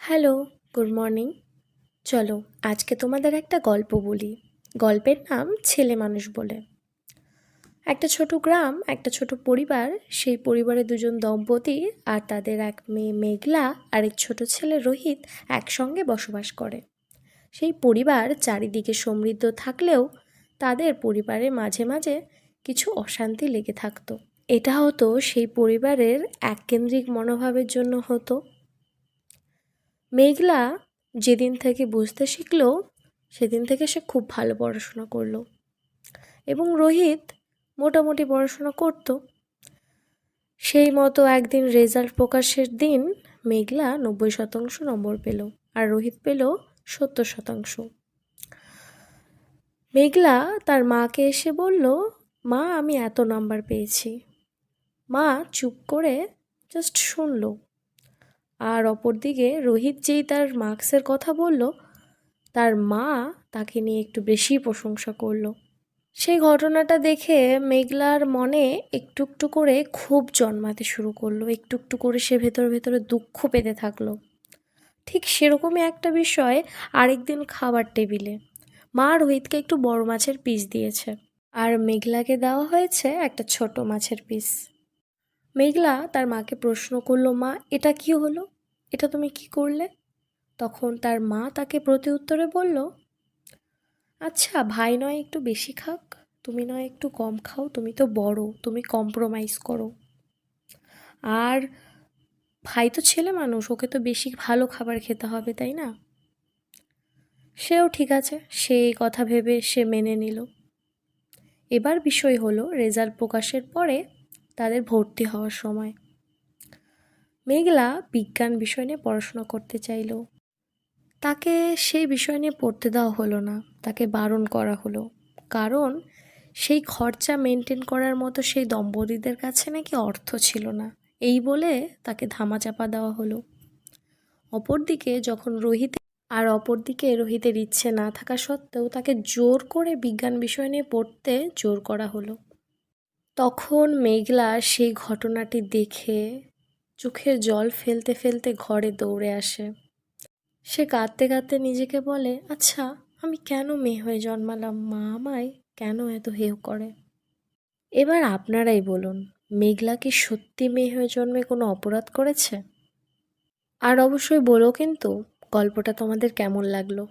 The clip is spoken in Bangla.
Hello, good morning. চলো আজকে তোমাদের একটা গল্প বলি। গল্পের নাম ছেলে মানুষ বলে। একটা ছোট গ্রাম, একটা ছোট পরিবার। সেই পরিবারে দুজন দম্পতি আর তাদের এক মেয়ে মেঘলা আর এক ছোট ছেলে রোহিত একসঙ্গে বসবাস করে। সেই পরিবার চারিদিকে সমৃদ্ধ থাকলেও তাদের পরিবারের মাঝে মাঝে কিছু অশান্তি লেগে থাকতো। এটা হতো সেই পরিবারের এককেন্দ্রিক মনোভাবের জন্য হতো। মেঘলা যেদিন থেকে বুঝতে শিখলো সেদিন থেকে সে খুব ভালো পড়াশোনা করলো এবং রোহিত মোটামুটি পড়াশোনা করত। সেই মতো একদিন রেজাল্ট প্রকাশের দিন মেঘলা 90% নম্বর পেল আর রোহিত পেল 70%। মেঘলা তার মাকে এসে বলল, মা আমি এত নাম্বার পেয়েছি। মা চুপ করে জাস্ট শুনলো। আর অপরদিকে রোহিত যেই তার মার্কসের কথা বলল, তার মা তাকে নিয়ে একটু বেশি প্রশংসা করলো। সেই ঘটনাটা দেখে মেঘলার মনে একটু একটু করে ক্ষোভ জন্মাতে শুরু করলো। একটু একটু করে সে ভেতরে ভেতরে দুঃখ পেতে থাকলো। ঠিক সেরকমই একটা বিষয় আরেকদিন খাবার টেবিলে মা রোহিতকে একটু বড় মাছের পিস দিয়েছে আর মেঘলাকে দেওয়া হয়েছে একটা ছোট মাছের পিস। মেঘলা তার মাকে প্রশ্ন করলো, মা এটা কি হলো, এটা তুমি কি করলে? তখন তার মা তাকে প্রতি উত্তরে বলল, আচ্ছা ভাই নয় একটু বেশি খাক, তুমি নয় একটু কম খাও, তুমি তো বড়, তুমি কম্প্রোমাইজ করো। আর ভাই তো ছেলে মানুষ, ওকে তো বেশি ভালো খাবার খেতে হবে, তাই না? সেও ঠিক আছে, সেই কথা ভেবে সে মেনে নিল। এবার বিষয় হলো রেজাল্ট প্রকাশের পরে তাদের ভর্তি হওয়ার সময়। মেঘলা বিজ্ঞান বিষয় নিয়ে পড়াশোনা করতে চাইল। তাকে সেই বিষয় নিয়ে পড়তে দেওয়া হলো না, তাকে বারণ করা হলো। কারণ সেই খরচা মেনটেন করার মতো সেই দম্পতিদের কাছে নাকি অর্থ ছিল না, এই বলে তাকে ধামাচাপা দেওয়া হলো। অপরদিকে রোহিতের ইচ্ছে না থাকা সত্ত্বেও তাকে জোর করে বিজ্ঞান বিষয় নিয়ে পড়তে জোর করা হলো। তখন মেঘলা সেই ঘটনাটি দেখে চোখের জল ফেলতে ফেলতে ঘরে দৌড়ে আসে। সে কাঁদতে কাঁদতে নিজেকে বলে, আচ্ছা আমি কেন মেয়ে হয়ে জন্মালাম, মা আমায় কেন এত হেয় করে? এবার আপনারাই বলুন, মেঘলা কি সত্যি মেয়ে হয়ে জন্মে কোনো অপরাধ করেছে? আর অবশ্যই বলো কিন্তু গল্পটা তোমাদের কেমন লাগলো।